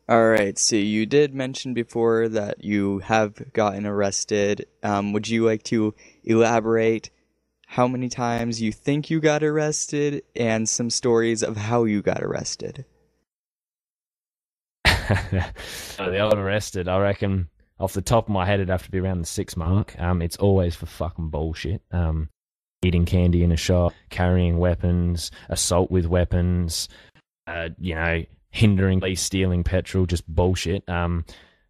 All right, so you did mention before that you have gotten arrested. Would you like to elaborate how many times you think you got arrested and some stories of how you got arrested? The old arrested, I reckon off the top of my head it'd have to be around the 6 mark. It's always for fucking bullshit. Eating candy in a shop, carrying weapons, assault with weapons, hindering police stealing petrol, just bullshit. One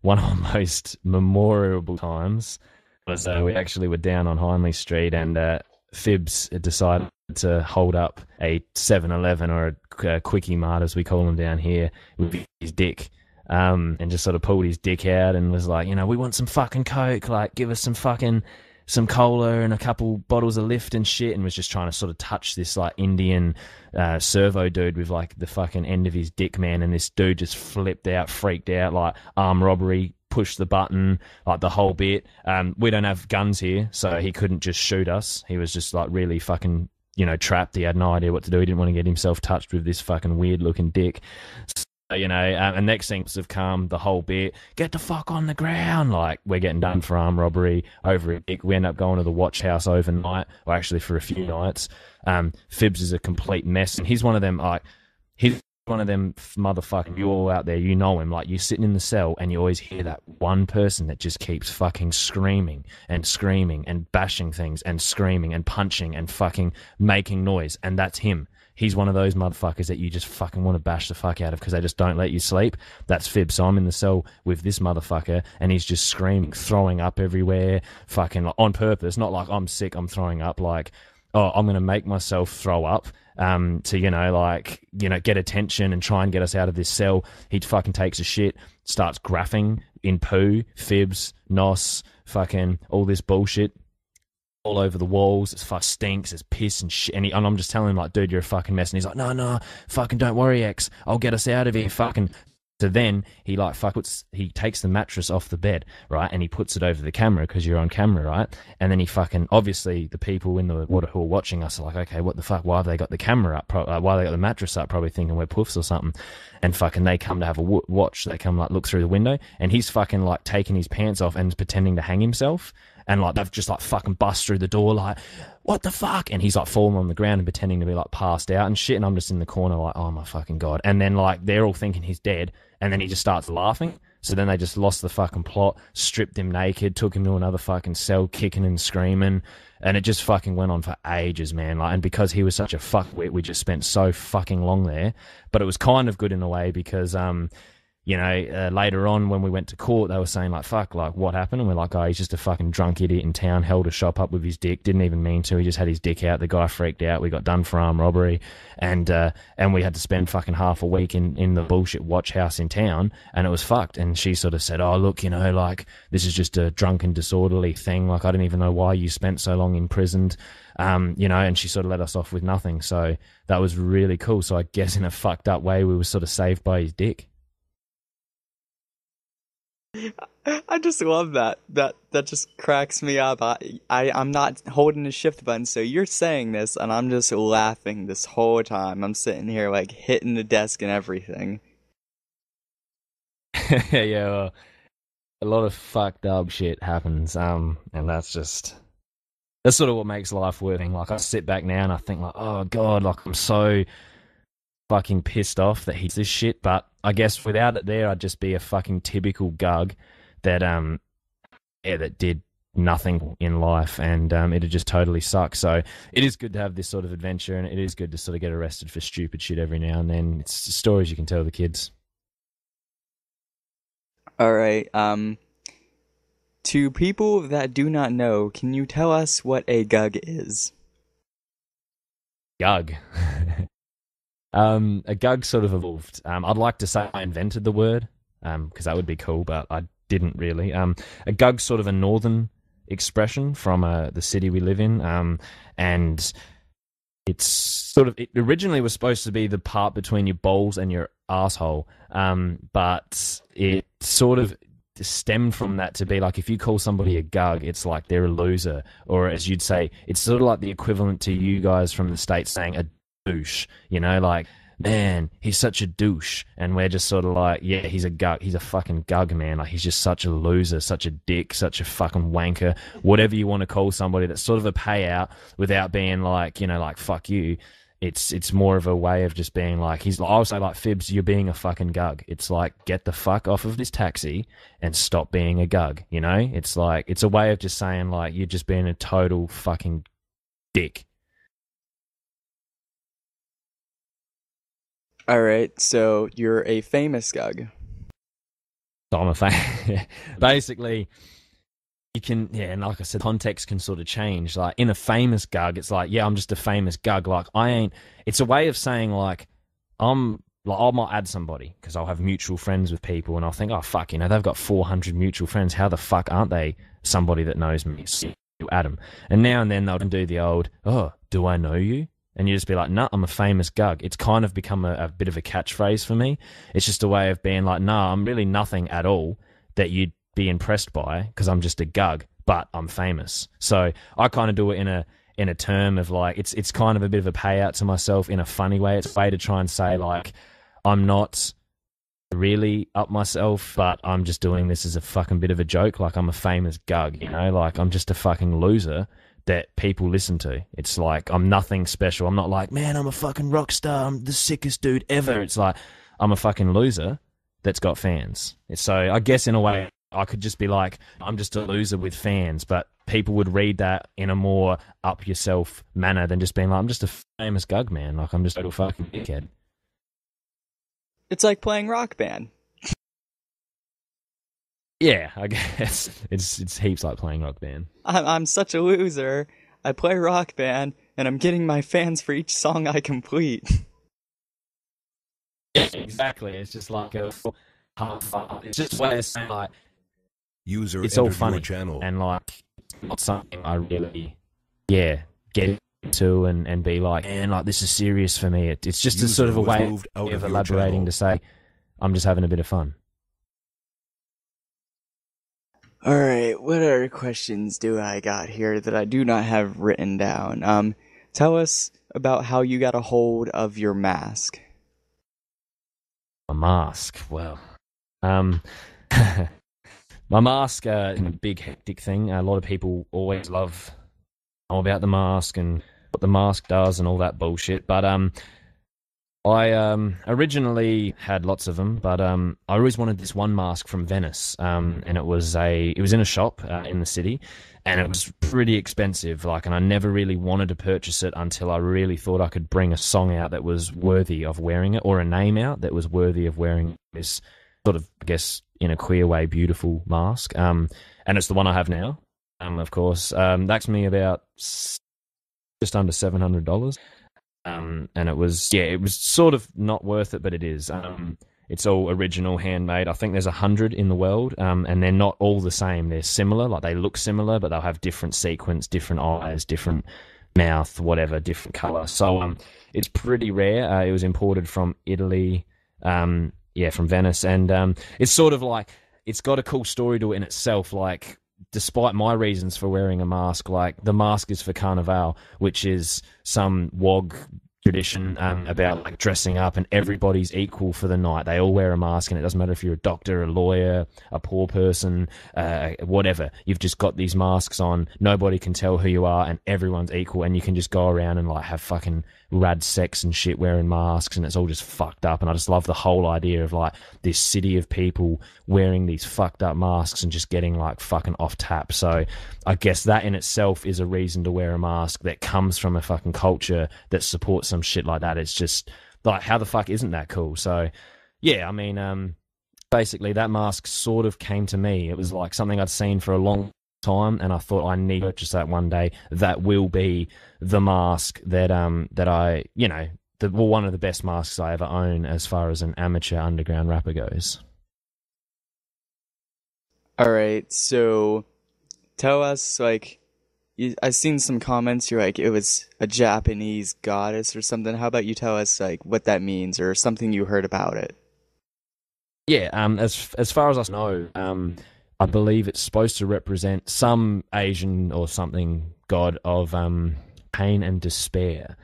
of the most memorable times was we actually were down on Hindley Street and Phibbs had decided to hold up a 7-Eleven or a Quickie Mart, as we call them down here, with his dick. And just sort of pulled his dick out and was like, we want some fucking Coke, like, give us some cola and a couple bottles of lift and shit, and was just trying to sort of touch this like Indian servo dude with like the fucking end of his dick, man. And this dude just flipped out, freaked out, like armed robbery, pushed the button, like the whole bit. We don't have guns here, so he couldn't just shoot us. He was just like really fucking, trapped. He had no idea what to do. He didn't want to get himself touched with this fucking weird looking dick. And next things have come, the whole bit, get the fuck on the ground, like, we're getting done for armed robbery over it. We end up going to the watch house overnight, or actually for a few nights. Phibbs is a complete mess, and he's one of them, like, he's one of them motherfucking, you all out there, you know him, like, you're sitting in the cell, and you always hear that one person that just keeps fucking screaming, and bashing things, and screaming, and punching, and fucking making noise, and that's him. He's one of those motherfuckers that you just fucking want to bash the fuck out of because they just don't let you sleep. That's Phibbs. So I'm in the cell with this motherfucker and he's just screaming, throwing up everywhere, fucking like, on purpose. Not like I'm sick, I'm throwing up. Like, oh, I'm going to make myself throw up to, get attention and try and get us out of this cell. He fucking takes a shit, starts graphing in poo, Phibbs, nos, fucking all this bullshit all over the walls. It fucking stinks. It's piss and shit. And I'm just telling him, like, dude, you're a fucking mess. And he's like, no, fucking don't worry, X. I'll get us out of here. Fucking. So then he like he takes the mattress off the bed, right, and he puts it over the camera because you're on camera, right? And then he fucking, obviously the people in the who are watching us are like, okay, what the fuck? Why have they got the camera up? Why have they got the mattress up? Probably thinking we're poofs or something. And fucking they come to have a watch. They come like look through the window, and he's fucking like taking his pants off and pretending to hang himself. And like they've just like fucking bust through the door, like, what the fuck? And he's like falling on the ground and pretending to be like passed out and shit. And I'm just in the corner like, oh my fucking god. And then like they're all thinking he's dead. And then he just starts laughing. So then they just lost the fucking plot, stripped him naked, took him to another fucking cell, kicking and screaming. And it just fucking went on for ages, man. Like, and because he was such a fuckwit, we just spent so fucking long there. But it was kind of good in a way because later on when we went to court, they were saying like, fuck, like what happened? And we're like, oh, he's just a fucking drunk idiot in town, held a shop up with his dick, didn't even mean to. He just had his dick out. The guy freaked out. We got done for armed robbery. And we had to spend fucking half a week in the bullshit watch house in town, and it was fucked. And she sort of said, oh, look, like this is just a drunken disorderly thing. Like, I didn't even know why you spent so long imprisoned. And she sort of let us off with nothing. So that was really cool. So I guess in a fucked up way, we were sort of saved by his dick. I just love that. That just cracks me up. I'm not holding the shift button, so you're saying this, and I'm just laughing this whole time. I'm sitting here like hitting the desk and everything. Yeah, well, a lot of fucked up shit happens. And that's sort of what makes life working. Like, I sit back now and I think like, oh god, like I'm so fucking pissed off that he's this shit. But I guess without it there, I'd just be a fucking typical gug that that did nothing in life, and it'd just totally suck. So it is good to have this sort of adventure, and it is good to sort of get arrested for stupid shit every now and then. It's stories you can tell the kids. All right. To people that do not know, can you tell us what a gug is? Gug. A gug sort of evolved. I'd like to say I invented the word, because that would be cool, but I didn't really. A gug's sort of a northern expression from the city we live in, and it originally was supposed to be the part between your balls and your asshole, but it sort of stemmed from that to be like, if you call somebody a gug, it's like they're a loser, or as you'd say, it's sort of like the equivalent to you guys from the States saying a douche, like man, he's such a douche. And we're just sort of like, yeah, he's a gug. He's a fucking gug, man. Like, he's just such a loser, such a dick, such a fucking wanker, whatever you want to call somebody that's sort of a payout without being like, you know, like, fuck you. It's more of a way of just being like, I'll say like, Fibs, you're being a fucking gug. It's like, get the fuck off of this taxi and stop being a gug, you know? It's like, it's a way of just saying like, you're just being a total fucking dick. All right, so you're a famous gug. So I'm a fan. Basically, you can, yeah, and like I said, context can sort of change. Like in a famous gug, it's like, yeah, I'm just a famous gug. Like I ain't. It's a way of saying like, I might add somebody because I'll have mutual friends with people, and I'll think, oh fuck, you know, they've got 400 mutual friends. How the fuck aren't they somebody that knows me? So you add them, and now and then they'll do the old, oh, do I know you? And you just be like, nah, I'm a famous gug. It's kind of become a bit of a catchphrase for me. It's just a way of being like, nah, I'm really nothing at all that you'd be impressed by because I'm just a gug, but I'm famous. So I kind of do it in a term of like, it's kind of a bit of a payout to myself in a funny way. It's a way to try and say like, I'm not really up myself, but I'm just doing this as a fucking bit of a joke. Like I'm a famous gug, you know, like I'm just a fucking loser that people listen to. It's like, I'm nothing special. I'm not like, man, I'm a fucking rock star. I'm the sickest dude ever. It's like, I'm a fucking loser that's got fans. So I guess in a way, I could just be like, I'm just a loser with fans, but people would read that in a more up yourself manner than just being like, I'm just a famous gug, man. Like, I'm just a little fucking dickhead. It's like playing Rock Band. Yeah, I guess it's heaps like playing Rock Band. I'm such a loser. I play Rock Band, and I'm getting my fans for each song I complete. Yeah, exactly. It's just like a half fun. It's just a way of saying like, User it's all entered funny your channel. and like it's not something I really, yeah, get into and be like, man, like this is serious for me. It's just a sort of a way of elaborating to say, I'm just having a bit of fun. All right, what other questions do I got here that I do not have written down? Tell us about how you got a hold of your mask. A mask, well, my mask is a big hectic thing. A lot of people always love know about the mask and what the mask does and all that bullshit. But I originally had lots of them, but I always wanted this one mask from Venice, and it was in a shop in the city, and it was pretty expensive. Like, and I never really wanted to purchase it until I really thought I could bring a song out that was worthy of wearing it, or a name out that was worthy of wearing this sort of, I guess, in a queer way, beautiful mask. And it's the one I have now. Of course, that's me about just under $700. And it was sort of not worth it, but it is. It's all original, handmade. I think there's 100 in the world, and they're not all the same. They're similar, like they look similar, but they'll have different sequence, different eyes, different mouth, whatever, different color. So it's pretty rare. It was imported from Italy, from Venice, and it's sort of like, it's got a cool story to it in itself. Like, despite my reasons for wearing a mask, like the mask is for Carnival, which is some WOG tradition about like dressing up, and everybody's equal for the night. They all wear a mask, and it doesn't matter if you're a doctor, a lawyer, a poor person, whatever. You've just got these masks on. Nobody can tell who you are, and everyone's equal, and you can just go around and like have fucking rad sex and shit wearing masks, and it's all just fucked up. And I just love the whole idea of like this city of people wearing these fucked up masks and just getting like fucking off tap. So I guess that in itself is a reason to wear a mask that comes from a fucking culture that supports some shit like that. It's just like, how the fuck isn't that cool? So yeah, I mean, basically that mask sort of came to me. It was like something I'd seen for a long time, and I thought, I need to purchase that one day. That will be the mask that I, you know, one of the best masks I ever own as far as an amateur underground rapper goes. All right, so tell us, like, I've seen some comments. You're like, it was a Japanese goddess or something. How about you tell us like what that means, or something you heard about it? Yeah, as far as I know, I believe it's supposed to represent some Asian or something god of pain and despair.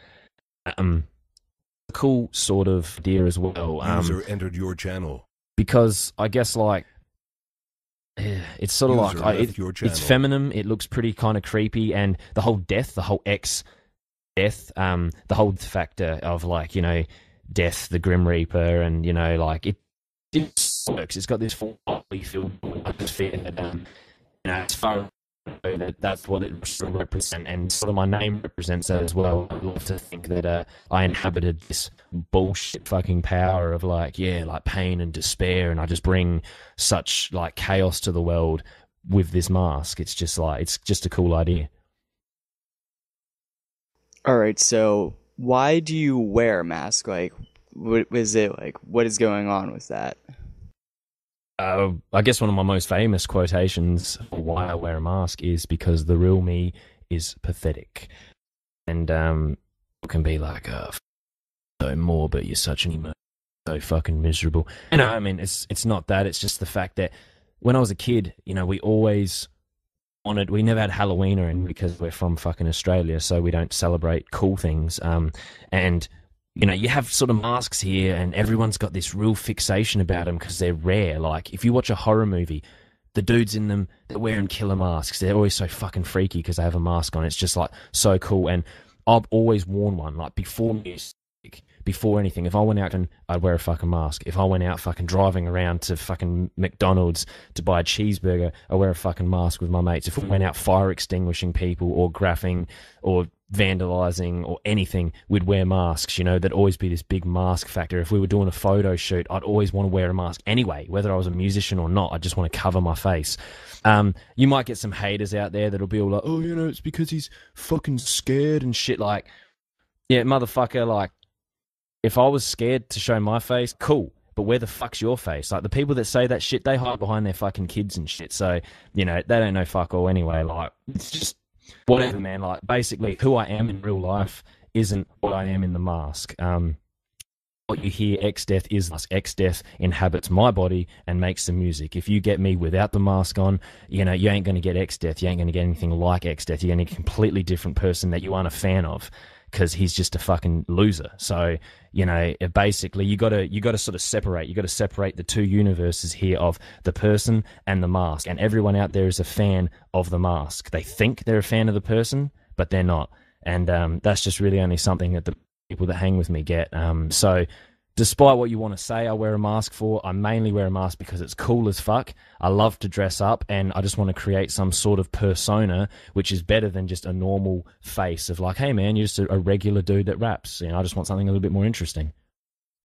cool sort of idea as well. User entered your channel. Because I guess like it's sort of User like left your channel. it's feminine. It looks pretty kind of creepy, and the whole death, the whole X death, the whole factor of like, you know, death, the Grim Reaper, and you know, like it works. It's got this full bodily feel atmosphere that you know, as far as that's what it represents, and sort of my name represents that as well. I love to think that I inhabited this bullshit fucking power of like, yeah, like pain and despair, and I just bring such like chaos to the world with this mask. It's just like, it's just a cool idea. All right, so why do you wear a mask? Like, what is it like? What is going on with that? I guess one of my most famous quotations for why I wear a mask is because the real me is pathetic. And it can be like, so more, but you're such an emo, so fucking miserable. And I mean, it's not that. It's just the fact that when I was a kid, you know, we always we never had Halloween or anything because we're from fucking Australia, so we don't celebrate cool things. And you know, you have sort of masks here, and everyone's got this real fixation about them because they're rare. Like, if you watch a horror movie, the dudes in them, they're wearing killer masks. They're always so fucking freaky because they have a mask on. It's just, like, so cool. And I've always worn one, like, before music, before anything. If I went out, and I'd wear a fucking mask. If I went out fucking driving around to fucking McDonald's to buy a cheeseburger, I wear a fucking mask with my mates. If we went out fire extinguishing people or graphing or vandalizing or anything, we'd wear masks. You know, there'd always be this big mask factor. If we were doing a photo shoot, I'd always want to wear a mask anyway, whether I was a musician or not. I just want to cover my face. You might get some haters out there that'll be all like, oh, you know, it's because he's fucking scared and shit. Like, yeah, motherfucker, like, if I was scared to show my face, cool, but where the fuck's your face? Like, the people that say that shit, they hide behind their fucking kids and shit. So, you know, they don't know fuck all anyway. Like, it's just whatever, man. Like, basically, who I am in real life isn't what I am in the mask. What you hear, X-Death, is X-Death inhabits my body and makes the music. If you get me without the mask on, you know, you ain't going to get X-Death. You ain't going to get anything like X-Death. You're going to get a completely different person that you aren't a fan of, because he's just a fucking loser. So, you know, basically you got to sort of separate. You got to separate the two universes here of the person and the mask. And everyone out there is a fan of the mask. They think they're a fan of the person, but they're not. And that's just really only something that the people that hang with me get. So despite what you want to say I wear a mask for, I mainly wear a mask because it's cool as fuck. I love to dress up, and I just want to create some sort of persona which is better than just a normal face of like, hey man, you're just a regular dude that raps. You know, I just want something a little bit more interesting.